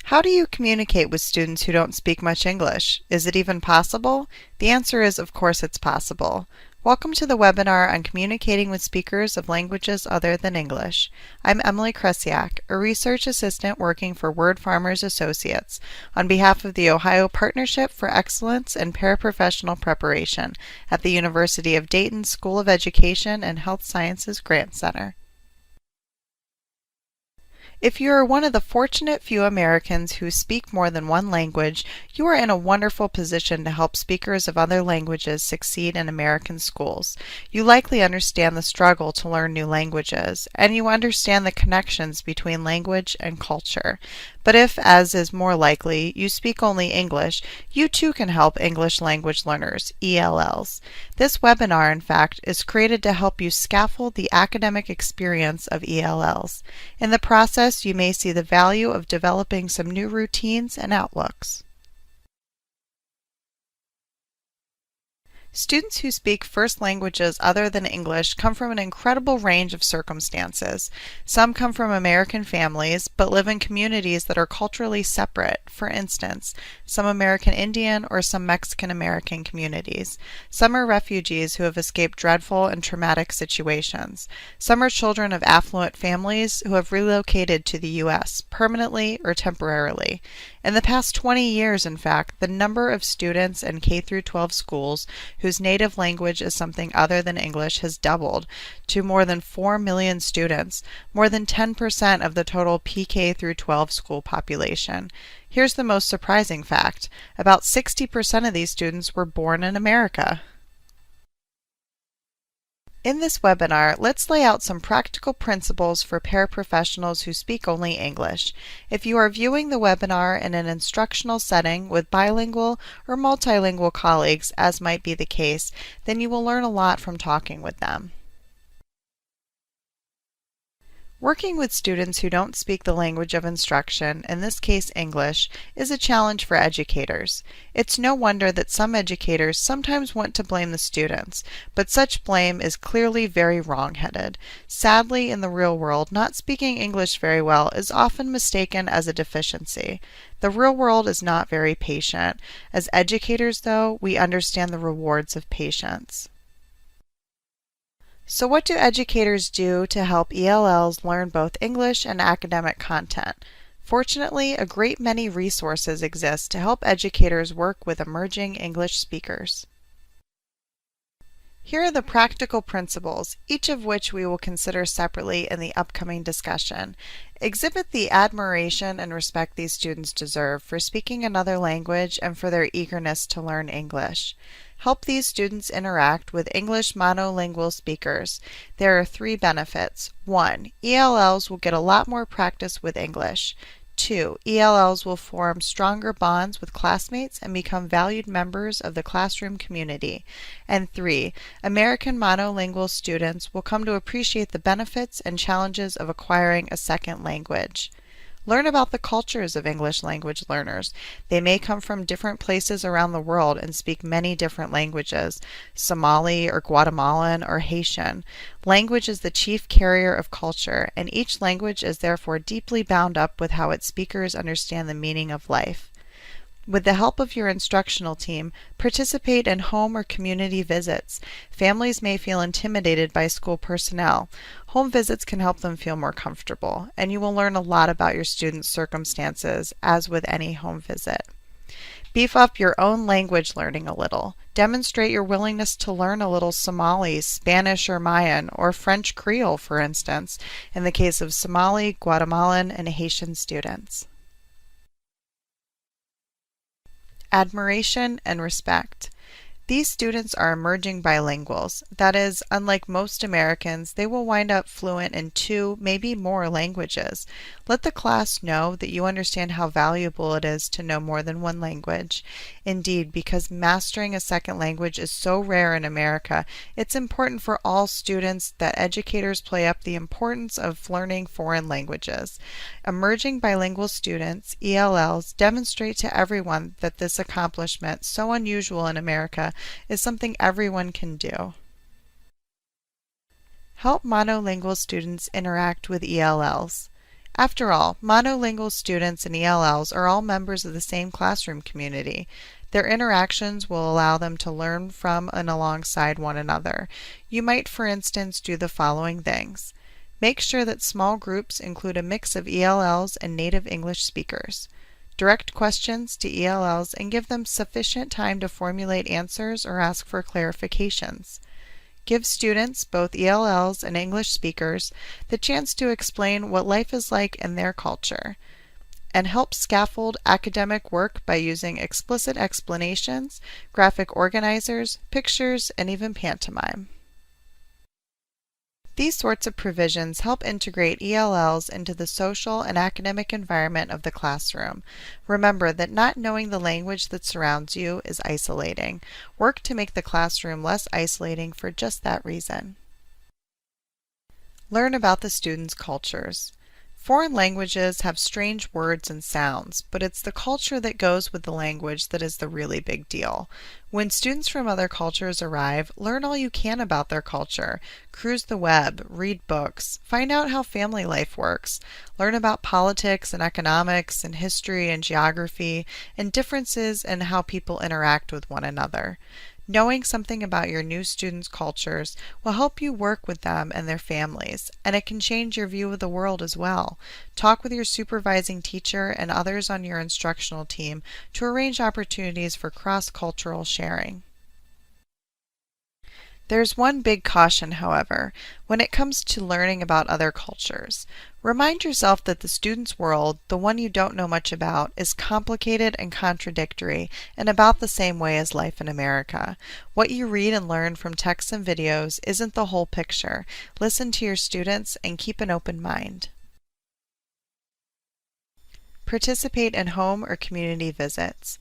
How do you communicate with students who don't speak much English? Is it even possible? The answer is, of course, it's possible. Welcome to the webinar on communicating with speakers of languages other than English. I'm Emily Kreslak, a research assistant working for Word Farmers Associates on behalf of the Ohio Partnership for Excellence in Paraprofessional Preparation at the University of Dayton School of Education and Health Sciences Grant Center. If you are one of the fortunate few Americans who speak more than one language, you are in a wonderful position to help speakers of other languages succeed in American schools. You likely understand the struggle to learn new languages, and you understand the connections between language and culture. But if, as is more likely, you speak only English, you too can help English language learners, ELLs. This webinar, in fact, is created to help you scaffold the academic experience of ELLs. In the process, you may see the value of developing some new routines and outlooks. Students who speak first languages other than English come from an incredible range of circumstances. Some come from American families, but live in communities that are culturally separate. For instance, some American Indian or some Mexican American communities. Some are refugees who have escaped dreadful and traumatic situations. Some are children of affluent families who have relocated to the U.S., permanently or temporarily. In the past 20 years, in fact, the number of students in K-12 schools whose native language is something other than English has doubled to more than 4 million students, more than 10% of the total PK-12 school population. Here's the most surprising fact. About 60% of these students were born in America. In this webinar, let's lay out some practical principles for paraprofessionals who speak only English. If you are viewing the webinar in an instructional setting with bilingual or multilingual colleagues, as might be the case, then you will learn a lot from talking with them. Working with students who don't speak the language of instruction, in this case English, is a challenge for educators. It's no wonder that some educators sometimes want to blame the students, but such blame is clearly very wrong-headed. Sadly, in the real world, not speaking English very well is often mistaken as a deficiency. The real world is not very patient. As educators, though, we understand the rewards of patience. So what do educators do to help ELLs learn both English and academic content? Fortunately, a great many resources exist to help educators work with emerging English speakers. Here are the practical principles, each of which we will consider separately in the upcoming discussion. Exhibit the admiration and respect these students deserve for speaking another language and for their eagerness to learn English. Help these students interact with English monolingual speakers. There are 3 benefits. 1. ELLs will get a lot more practice with English. 2. ELLs will form stronger bonds with classmates and become valued members of the classroom community. And 3. American monolingual students will come to appreciate the benefits and challenges of acquiring a second language. Learn about the cultures of English language learners. They may come from different places around the world and speak many different languages, Somali or Guatemalan or Haitian. Language is the chief carrier of culture, and each language is therefore deeply bound up with how its speakers understand the meaning of life. With the help of your instructional team, participate in home or community visits. Families may feel intimidated by school personnel. Home visits can help them feel more comfortable, and you will learn a lot about your students' circumstances, as with any home visit. Beef up your own language learning a little. Demonstrate your willingness to learn a little Somali, Spanish or Mayan, or French Creole, for instance, in the case of Somali, Guatemalan, and Haitian students. Admiration and respect. These students are emerging bilinguals. That is, unlike most Americans, they will wind up fluent in 2, maybe more languages. Let the class know that you understand how valuable it is to know more than one language. Indeed, because mastering a second language is so rare in America, it's important for all students that educators play up the importance of learning foreign languages. Emerging bilingual students, ELLs, demonstrate to everyone that this accomplishment, so unusual in America, is something everyone can do. Help monolingual students interact with ELLs. After all, monolingual students and ELLs are all members of the same classroom community. Their interactions will allow them to learn from and alongside one another. You might, for instance, do the following things. Make sure that small groups include a mix of ELLs and native English speakers. Direct questions to ELLs and give them sufficient time to formulate answers or ask for clarifications. Give students, both ELLs and English speakers, the chance to explain what life is like in their culture. And help scaffold academic work by using explicit explanations, graphic organizers, pictures, and even pantomime. These sorts of provisions help integrate ELLs into the social and academic environment of the classroom. Remember that not knowing the language that surrounds you is isolating. Work to make the classroom less isolating for just that reason. Learn about the students' cultures. Foreign languages have strange words and sounds, but it's the culture that goes with the language that is the really big deal. When students from other cultures arrive, learn all you can about their culture. Cruise the web, read books, find out how family life works, learn about politics and economics and history and geography and differences in how people interact with one another. Knowing something about your new students' cultures will help you work with them and their families, and it can change your view of the world as well. Talk with your supervising teacher and others on your instructional team to arrange opportunities for cross-cultural sharing. There's one big caution, however, when it comes to learning about other cultures. Remind yourself that the student's world, the one you don't know much about, is complicated and contradictory in about the same way as life in America. What you read and learn from texts and videos isn't the whole picture. Listen to your students and keep an open mind. Participate in home or community visits.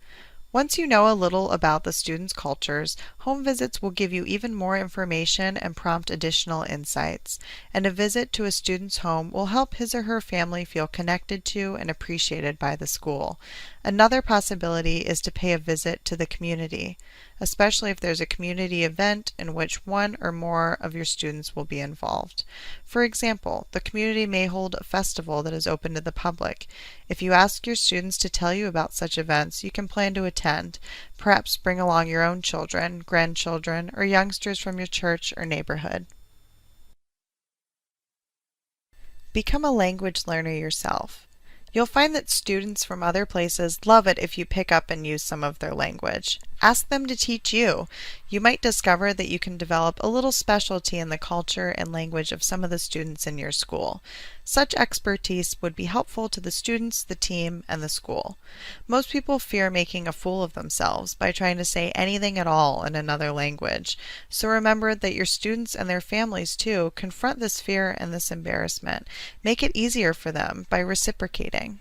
Once you know a little about the students' cultures, home visits will give you even more information and prompt additional insights. And a visit to a student's home will help his or her family feel connected to and appreciated by the school. Another possibility is to pay a visit to the community, especially if there's a community event in which one or more of your students will be involved. For example, the community may hold a festival that is open to the public. If you ask your students to tell you about such events, you can plan to attend. Perhaps bring along your own children, grandchildren, or youngsters from your church or neighborhood. Become a language learner yourself. You'll find that students from other places love it if you pick up and use some of their language. Ask them to teach you. You might discover that you can develop a little specialty in the culture and language of some of the students in your school. Such expertise would be helpful to the students, the team, and the school. Most people fear making a fool of themselves by trying to say anything at all in another language. So remember that your students and their families, too, confront this fear and this embarrassment. Make it easier for them by reciprocating.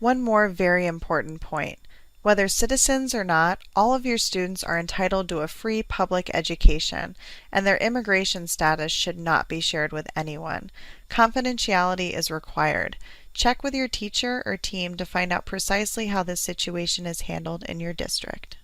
One more very important point. Whether citizens or not, all of your students are entitled to a free public education, and their immigration status should not be shared with anyone. Confidentiality is required. Check with your teacher or team to find out precisely how this situation is handled in your district.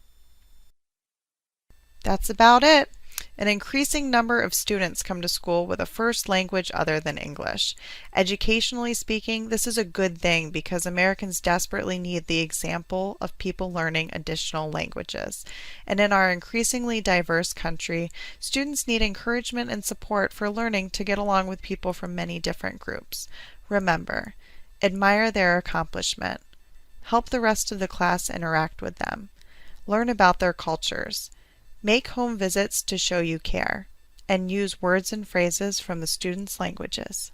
That's about it. An increasing number of students come to school with a first language other than English. Educationally speaking, this is a good thing because Americans desperately need the example of people learning additional languages. And in our increasingly diverse country, students need encouragement and support for learning to get along with people from many different groups. Remember, admire their accomplishment. Help the rest of the class interact with them. Learn about their cultures. Make home visits to show you care, and use words and phrases from the students' languages.